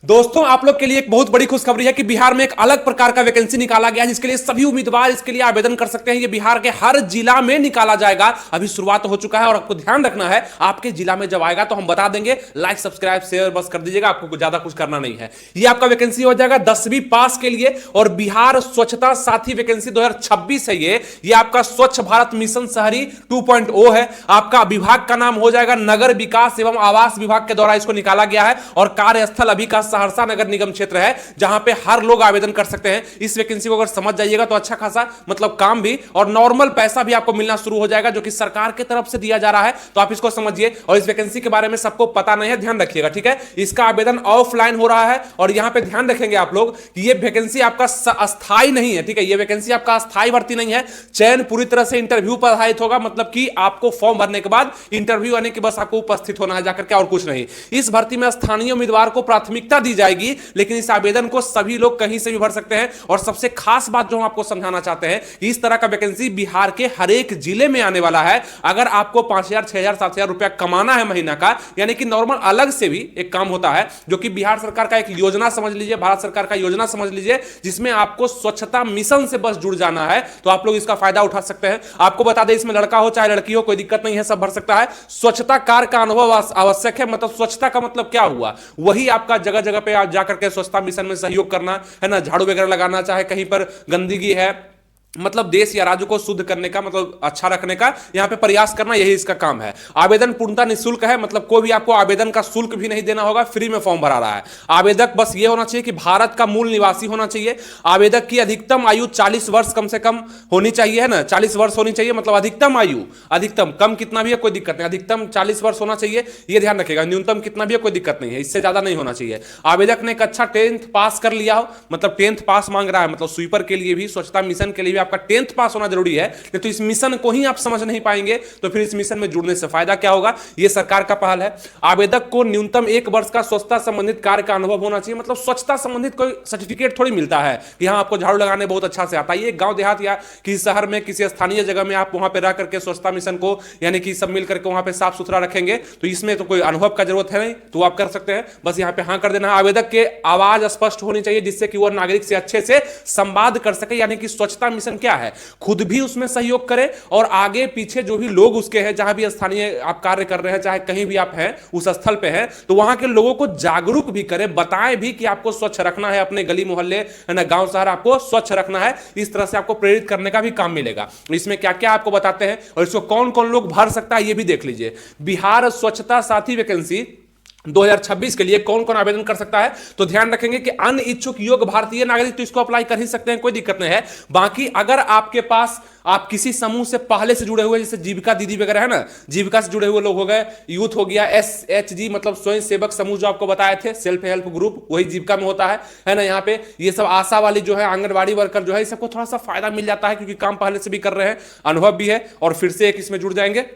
दोस्तों आप लोग के लिए एक बहुत बड़ी खुशखबरी है कि बिहार में एक अलग प्रकार का वैकेंसी निकाला गया है जिसके लिए सभी उम्मीदवार इसके लिए आवेदन कर सकते हैं। ये बिहार के हर जिला में निकाला जाएगा। अभी शुरुआत हो चुका है और आपको ध्यान रखना है, आपके जिला में जब आएगा तो हम बता देंगे। लाइक सब्सक्राइब शेयर बस कर दीजिएगा, आपको ज्यादा कुछ करना नहीं है। ये आपका वैकेंसी हो जाएगा 10वीं पास के लिए और बिहार स्वच्छता साथी वैकेंसी 2026 है। ये आपका स्वच्छ भारत मिशन शहरी 2.0 है। आपका विभाग का नाम हो जाएगा नगर विकास एवं आवास विभाग के द्वारा इसको निकाला गया है और कार्यस्थल अभी का सहरसा नगर निगम क्षेत्र है जहां पे हर लोग आवेदन कर सकते हैं। इस वैकेंसी को अगर समझ जाइएगा तो अच्छा खासा मतलब काम भी और नॉर्मल पैसा भी आपको मिलना शुरू हो जाएगा जो कि सरकार की तरफ से दिया जा रहा है। तो आप इसको समझिए और इस वैकेंसी के बारे में सबको पता नहीं है, ध्यान रखिएगा, ठीक है। इसका आवेदन ऑफलाइन हो रहा है और यहां पे ध्यान रखेंगे आप लोग कि ये वैकेंसी आपका अस्थाई नहीं है, ठीक है। ये वैकेंसी आपका अस्थाई भर्ती नहीं है। चयन पूरी तरह से इंटरव्यू पर आधारित होगा, मतलब कि आपको फॉर्म भरने के बाद इंटरव्यू आने के बस आपको उपस्थित होना है जाकर के और कुछ नहीं। इस भर्ती में स्थानीय उम्मीदवार को प्राथमिकता दी जाएगी, लेकिन इस आवेदन को सभी लोग कहीं से भी भर सकते हैं। और सबसे खास बात जो हम आपको समझाना चाहते हैं, इस तरह का वैकेंसी बिहार के हर एक जिले में आने वाला है। अगर आपको 5,000 6,000 7,000 रुपया कमाना है महीना का, यानी कि नॉर्मल अलग से भी एक काम होता है जो कि बिहार सरकार का एक योजना समझ लीजिए, भारत सरकार का योजना समझ लीजिए, जिसमें आपको स्वच्छता मिशन से बस जुड़ जाना है। तो आप लोग इसका फायदा उठा सकते हैं। आपको बता दें, इसमें लड़का हो चाहे लड़की हो कोई दिक्कत नहीं है, सब भर सकता है। स्वच्छता कार्य का अनुभव आवश्यक है। मतलब स्वच्छता का मतलब क्या हुआ, वही आपका जगह जगह पे आप जाकर के स्वच्छता मिशन में सहयोग करना है ना, झाड़ू वगैरह लगाना, चाहे कहीं पर गंदगी है, मतलब देश या राज्य को शुद्ध करने का, मतलब अच्छा रखने का यहां पे प्रयास करना, यही इसका काम है। आवेदन पूर्णतः निःशुल्क है, मतलब कोई भी आपको आवेदन का शुल्क भी नहीं देना होगा, फ्री में फॉर्म भरा रहा है। आवेदक बस ये होना चाहिए कि भारत का मूल निवासी होना चाहिए। आवेदक की अधिकतम आयु 40 वर्ष कम से कम होनी चाहिए, है ना, 40 वर्ष होनी चाहिए। मतलब अधिकतम आयु, अधिकतम, कम कितना भी है कोई दिक्कत नहीं, अधिकतम 40 वर्ष होना चाहिए, ये ध्यान रखिएगा। न्यूनतम कितना भी है कोई दिक्कत नहीं है, इससे ज्यादा नहीं होना चाहिए। आवेदक ने एक अच्छा 10th पास कर लिया हो, मतलब 10th पास मांग रहा है, मतलब स्वीपर के लिए भी, स्वच्छता मिशन के लिए भी आपका 10th पास होना जरूरी है। तो इस मिशन को ही आप समझ नहीं पाएंगे तो फिर इस मिशन में जुड़ने से फायदा क्या होगा। यह सरकार का पहल है। आवेदक को न्यूनतम 1 वर्ष का स्वच्छता संबंधित कार्य का अनुभव होना चाहिए। मतलब स्वच्छता संबंधित कोई सर्टिफिकेट थोड़ी मिलता है कि हाँ आपको झाड़ू लगाने बहुत अच्छा से आता है। ये गांव देहात या किसी शहर में किसी स्थानीय जगह में आप वहां पर रह करके स्वच्छता मिशन को यानी कि सब मिलकर के वहां पर साफ सुथरा रखेंगे, तो इसमें तो कोई अनुभव का जरूरत है नहीं, तो आप कर सकते हैं। बस यहां पे हाँ कर देना है। आवेदक के आवाज स्पष्ट होनी चाहिए जिससे कि वह नागरिक से अच्छे से संवाद कर सके, यानी कि स्वच्छता मिशन क्या है, खुद भी उसमें सहयोग करें और आगे पीछे जो भी लोग उसके हैं, जहां भी स्थानीय आप कार्य कर रहे हैं, चाहे कहीं भी आप हैं उस स्थल पे हैं, तो वहां के लोगों को जागरूक भी करें, बताएं भी कि आपको स्वच्छ रखना है, अपने गली मोहल्ले है ना, गांव शहर आपको स्वच्छ रखना है। इस तरह से आपको प्रेरित करने का भी काम मिलेगा। इसमें क्या क्या आपको बताते हैं और इसको कौन कौन लोग भर सकता है ये भी देख लीजिए। बिहार स्वच्छता साथी वैकेंसी 2026 के लिए कौन कौन आवेदन कर सकता है, तो ध्यान रखेंगे कि अन्य इच्छुक योग्य भारतीय नागरिक तो इसको अप्लाई कर ही सकते हैं, कोई दिक्कत नहीं है। बाकी अगर आपके पास आप किसी समूह से पहले से जुड़े हुए, जैसे जीविका दीदी वगैरह है ना, जीविका से जुड़े हुए लोग हो गए, यूथ हो गया, SHG मतलब स्वयं सेवक समूह जो आपको बताए थे, सेल्फ हेल्प ग्रुप, वही जीविका में होता है ना। यहाँ पे ये सब आशा वाली जो है, आंगनबाड़ी वर्कर जो है, सबको थोड़ा सा फायदा मिल जाता है क्योंकि काम पहले से भी कर रहे हैं, अनुभव भी है और फिर से एक इसमें जुड़ जाएंगे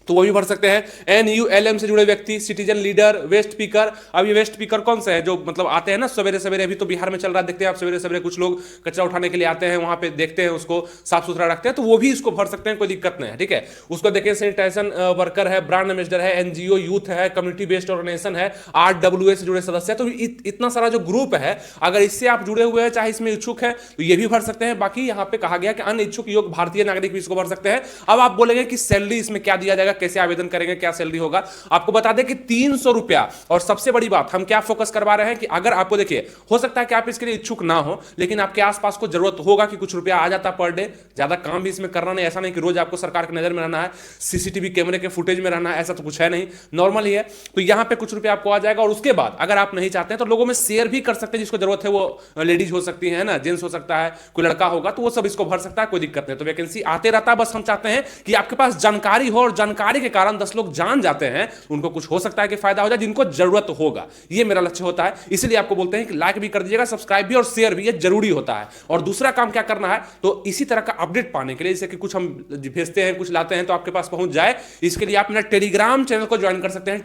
तो वो भी भर सकते हैं। NULM से जुड़े व्यक्ति, सिटीजन लीडर, वेस्ट पिकर। अब ये वेस्ट पिकर कौन सा है, जो मतलब आते हैं ना सवेरे सवेरे, अभी तो बिहार में चल रहा है, देखते हैं आप सवेरे सवेरे कुछ लोग कचरा उठाने के लिए आते हैं, वहां पे देखते हैं उसको साफ सुथरा रखते हैं, तो वो भी इसको भर सकते हैं, कोई दिक्कत नहीं है, ठीक है। उसको देखिए सैनिटाइजेशन वर्कर है, ब्रांड एम्बेसडर है, NGO यूथ है, कम्युनिटी बेस्ड ऑर्गेनाइजेशन है, RWA से जुड़े सदस्य है। तो इतना सारा जो ग्रुप है, अगर इससे आप जुड़े हुए हैं, चाहे इसमें इच्छुक है, तो ये भी भर सकते हैं। बाकी यहाँ पे कहा गया कि अन्य इच्छुक योग्य भारतीय नागरिक भी इसको भर सकते हैं। अब आप बोलेंगे कि सैलरी इसमें क्या दिया जाएगा, कैसे आवेदन करेंगे, क्या सैलरी होगा, आपको बता दें कि 300 रुपया। और सबसे बड़ी बात हम क्या फोकस करवा रहे हैं कि अगर आपको देखिए, हो सकता है कि आप इसके लिए इच्छुक ना हो, लेकिन आपके आसपास को जरूरत होगा कि कुछ रुपया आ जाता पर डे, ज्यादा काम भी इसमें करना नहीं, ऐसा नहीं कि रोज आपको सरकार की नजर में रहना है, सीसीटीवी कैमरे के फुटेज में रहना है, ऐसा तो कुछ है नहीं, नॉर्मल ही है। तो यहां पे कुछ रुपया आपको आ जाएगा और उसके बाद अगर आप नहीं चाहते हैं तो लोगों में शेयर भी कर सकते हैं, जिसको जरूरत है, वो लेडीज हो सकती है ना, जेंट्स हो सकता है, कोई लड़का होगा, तो वो सब इसको भर सकता है, कोई दिक्कत नहीं। तो वैकेंसी आते रहता है, बस हम चाहते हैं कि आपके पास जानकारी हो और जानकारी के कारण 10 लोग जान जाते हैं, उनको कुछ हो सकता है कि फायदा हो जाए, जिनको जरूरत होगा, ये मेरा लक्ष्य होता है। इसलिए आपको बोलते हैं कि लाइक भी कर दीजिएगा, सब्सक्राइब भी और शेयर भी, ये जरूरी होता है। और दूसरा काम क्या करना है, तो इसी तरह का अपडेट पाने के लिए, जैसे कि कुछ हम भेजते हैं, कुछ लाते हैं, तो आपके पास पहुंच जाए, इसके लिए आप मेरा टेलीग्राम चैनल को ज्वाइन कर सकते हैं।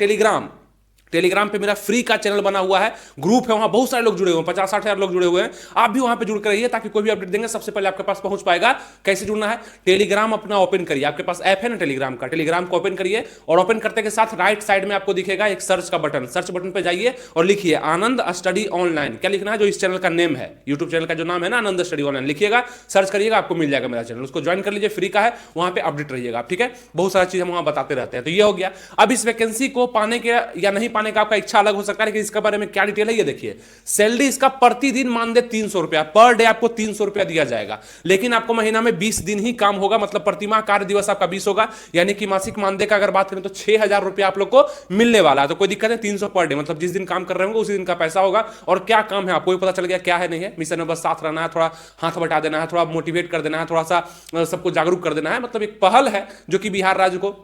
टेलीग्राम पे मेरा फ्री का चैनल बना हुआ है, ग्रुप है, वहां बहुत सारे लोग जुड़े हुए हैं, 50-60 हजार लोग जुड़े हुए हैं। आप भी वहां पे जुड़ कर रहिए ताकि कोई भी अपडेट देंगे सबसे पहले आपके पास पहुंच पाएगा। कैसे जुड़ना है, टेलीग्राम अपना ओपन करिए, आपके पास ऐप है ना टेलीग्राम का, टेलीग्राम को ओपन करिए और ओपन करते के साथ राइट साइड में आपको दिखेगा एक सर्च का बटन, सर्च बटन पे जाइए और लिखिए आनंद स्टडी ऑनलाइन। क्या लिखना है, जो इस चैनल का नेम है, यूट्यूब चैनल का जो नाम है ना आनंद स्टडी ऑनलाइन, लिखिएगा, सर्च करिएगा, आपको मिल जाएगा मेरा चैनल, उसको ज्वाइन कर लीजिए, फ्री का है, वहां पे अपडेट रहिएगा। ठीक है, बहुत सारी चीज हम वहां बताते रहते हैं। तो ये हो गया। अब इस वैकेंसी को पाने के या नहीं पाने का आपका इच्छा अलग हो सकता है, लेकिन इसके बारे में क्या डिटेल है ये देखिए। सैलरी इसका प्रतिदिन मान दे 300 रुपया, पर डे आपको 300 रुपया दिया जाएगा, लेकिन आपको महीना में 20 दिन ही काम होगा, मतलब प्रतिमाह कार्य दिवस आपका 20 होगा, यानी कि मासिक मानदेय का अगर बात करें तो 6000 रुपया आप लोग को मिलने वाला है। तो कोई दिक्कत है, 300 पर डे, मतलब जिस दिन काम कर रहे होंगे उसी दिन का पैसा होगा। और क्या काम है आपको भी पता चल गया क्या है नहीं है। मिशन में बस साथ रहना है, थोड़ा हाथ बटा देना है, थोड़ा मोटिवेट कर देना है, थोड़ा सा सबको जागरूक कर देना है। मतलब एक पहल है जो कि बिहार राज्य को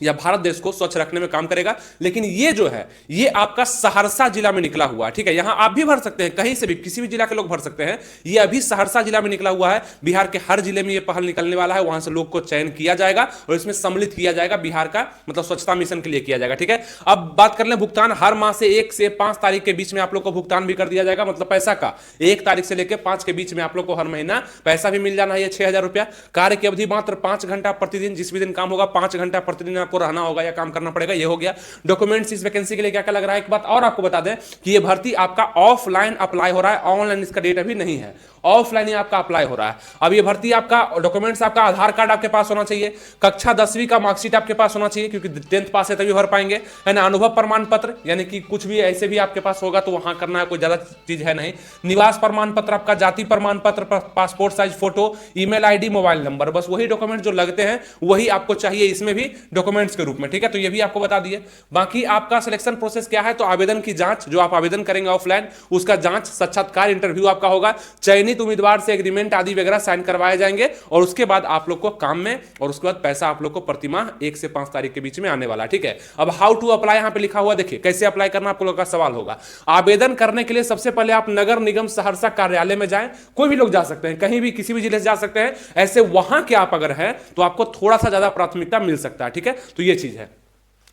या भारत देश को स्वच्छ रखने में काम करेगा। लेकिन ये जो है ये आपका सहरसा जिला में निकला हुआ है। ठीक है, यहां आप भी भर सकते हैं, कहीं से भी किसी भी जिला के लोग भर सकते हैं। ये अभी सहरसा जिला में निकला हुआ है, बिहार के हर जिले में ये पहल निकलने वाला है, वहां से लोग को चयन किया जाएगा और इसमें सम्मिलित किया जाएगा, बिहार का मतलब स्वच्छता मिशन के लिए किया जाएगा। ठीक है, अब बात कर लें भुगतान, हर माह से 1 से 5 तारीख के बीच में आप लोग को भुगतान भी कर दिया जाएगा, मतलब पैसा का 1 तारीख से लेकर 5 के बीच में आप लोग को हर महीना पैसा भी मिल जाना है, 6000 रुपया। कार्य की अवधि मात्र 5 घंटा प्रतिदिन, जिस भी दिन काम होगा 5 घंटा प्रतिदिन आपको रहना होगा या काम करना पड़ेगा। ये हो गया। डॉक्यूमेंट्स इस वैकेंसी के लिए क्या क्या लग रहा है, एक बात और आपको बता दें कि ये भर्ती आपका ऑफलाइन अप्लाई हो रहा है, ऑनलाइन इसका डेट अभी नहीं है, ऑफलाइन ही आपका अप्लाई हो रहा है। अब ये भर्ती आपका डॉक्यूमेंट्स, आपका आधार कार्ड आपके पास होना चाहिए, कक्षा 10वीं का मार्कशीट आपके पास होना चाहिए, क्योंकि 10th पास है तभी भर पाएंगे, है ना। अनुभव प्रमाण पत्र, यानी कि कुछ भी ऐसे भी आपके पास होगा तो वहां करना है, कोई ज्यादा चीज है नहीं। निवास प्रमाण पत्र आपका, जाति प्रमाण पत्र, passport size photo, email ID, mobile number, बस वही डॉक्यूमेंट जो लगते हैं वही आपको चाहिए इसमें भी डॉक्यूमेंट्स के रूप में। ठीक है, तो ये भी आपको बता दिए। बाकी आपका सिलेक्शन प्रोसेस क्या है, तो आवेदन की जांच, जो आप आवेदन करेंगे ऑफलाइन उसका जांच, साक्षात्कार इंटरव्यू आपका होगा, चयनित उम्मीदवार से एग्रीमेंट आदि वगैरह साइन करवाए जाएंगे और उसके बाद आप लोग को काम में, और उसके बाद पैसा आप लोग को प्रतिमाह 1 से 5 तारीख के बीच में आने वाला। ठीक है, अब हाउ टू अप्लाई यहां पे लिखा हुआ, देखिए कैसे अप्लाई करना आप लोगों का सवाल होगा। आवेदन करने के लिए सबसे पहले आप नगर निगम सहरसा कार्यालय में जाएं, कोई भी लोग जा सकते हैं, कहीं भी किसी भी जिले से जा सकते हैं, ऐसे वहां के आप अगर हैं तो आपको थोड़ा सा ज्यादा प्राथमिकता मिल सकता है। ठीक है, तो ये चीज है।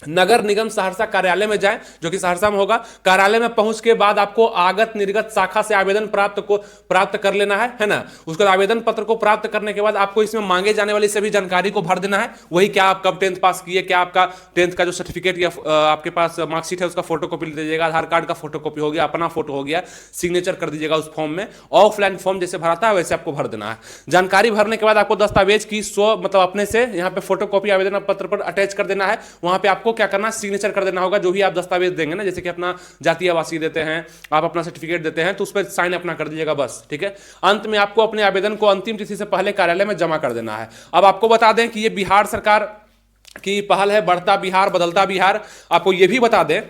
नगर निगम सहरसा कार्यालय में जाएं, जो कि सहरसा में होगा। कार्यालय में पहुंच के बाद आपको आगत निर्गत शाखा से आवेदन प्राप्त कर लेना है ना। उसके बाद आवेदन पत्र को प्राप्त करने के बाद आपको इसमें मांगे जाने वाली सभी जानकारी को भर देना है, वही क्या आप कब 10th पास किए, क्या आपका 10th का जो सर्टिफिकेट या आपके पास मार्कशीट है उसका फोटोकॉपी ले दीजिएगा, आधार कार्ड का फोटोकॉपी हो गया, अपना फोटो हो गया, सिग्नेचर कर दीजिएगा उस फॉर्म में। ऑफलाइन फॉर्म जैसे भराता है वैसे आपको भर देना है। जानकारी भरने के बाद आपको दस्तावेज की मतलब अपने से यहाँ पे फोटोकॉपी आवेदन पत्र पर अटैच कर देना है। वहां पे आपको क्या करना, सिग्नेचर कर देना होगा, जो भी आप दस्तावेज देंगे ना, जैसे कि अपना जातीय आवासीय देते हैं, आप अपना सर्टिफिकेट देते हैं, तो उस पर साइन अपना कर दीजिएगा बस। ठीक है, अंत में आपको अपने आवेदन को अंतिम तिथि से पहले कार्यालय में जमा कर देना है। अब आपको बता दें कि ये बिहार सरकार की पहल है, बढ़ता बिहार बदलता बिहार। आपको यह भी बता दें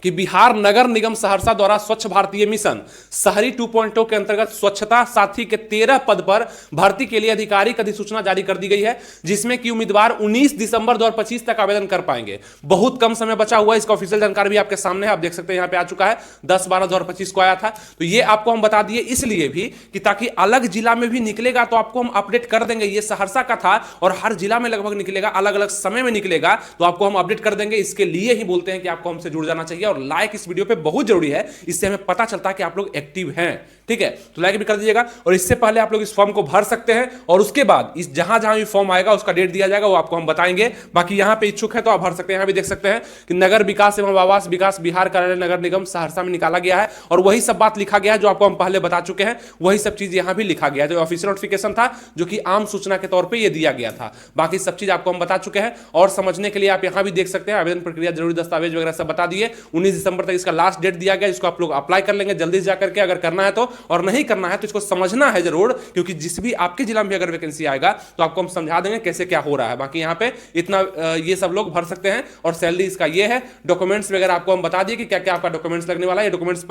कि बिहार नगर निगम सहरसा द्वारा स्वच्छ भारतीय मिशन शहरी 2.0 के अंतर्गत स्वच्छता साथी के 13 पद पर भर्ती के लिए आधिकारिक अधिसूचना जारी कर दी गई है, जिसमें कि उम्मीदवार 19 दिसंबर 2025 तक आवेदन कर पाएंगे। बहुत कम समय बचा हुआ है, इसका ऑफिशियल जानकारी भी आपके सामने है, आप देख सकते हैं यहाँ पे आ चुका है, 10/12/2025 को आया था। तो ये आपको हम बता दिए इसलिए भी कि ताकि अलग जिला में भी निकलेगा तो आपको हम अपडेट कर देंगे। ये सहरसा का था और हर जिला में लगभग निकलेगा, अलग अलग समय में निकलेगा, तो आपको हम अपडेट कर देंगे। इसके लिए ही बोलते हैं कि आपको हमसे जुड़ जाना चाहिए, और लाइक इस वीडियो पे बहुत जरूरी है, इससे हमें पता चलता है कि आप लोग एक्टिव हैं। ठीक है, तो लाइक भी कर दीजिएगा। और इससे पहले आप लोग इस फॉर्म को भर सकते हैं, और उसके बाद इस जहां जहां भी फॉर्म आएगा उसका डेट दिया जाएगा, वो आपको हम बताएंगे। बाकी यहां पे इच्छुक है तो आप भर सकते हैं। यहां भी देख सकते हैं कि नगर विकास एवं आवास विकास बिहार कार्यालय नगर निगम सहरसा में निकाला गया है, और वही सब बात लिखा गया है जो आपको हम पहले बता चुके हैं, वही सब चीज यहां भी लिखा गया है। जो ऑफिशियल नोटिफिकेशन था, जो कि आम सूचना के तौर पर यह दिया गया था, बाकी सब चीज आपको हम बता चुके हैं। और समझने के लिए आप यहां भी देख सकते हैं, आवेदन प्रक्रिया, जरूरी दस्तावेज वगैरह सब बता दिए। 19 दिसंबर तक इसका लास्ट डेट दिया गया, इसको आप लोग अप्लाई कर लेंगे जल्दी से जाकर के, अगर करना है तो, और नहीं करना है तो इसको समझना है जरूर, क्योंकि जिस भी आपके जिला में भी अगर वैकेंसी आएगा तो आपको हम समझा देंगे कैसे क्या हो रहा है। बाकी यहाँ पे इतना ये सब लोग भर सकते हैं, और सैलरी इसका ये है। डॉक्यूमेंट्स वगैरह आपको हम बता दिए कि क्या क्या आपका डॉक्यूमेंट्स लगने वाला है। ये डॉक्यूमेंट्स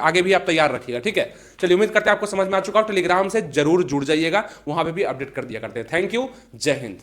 आगे भी आप तैयार रखिएगा। ठीक है, चलिए उम्मीद करते हैं आपको समझ में आ चुका हो। टेलीग्राम से जरूर जुड़ जाइएगा, वहां पे भी अपडेट कर दिया करते हैं। थैंक यू, जय हिंद।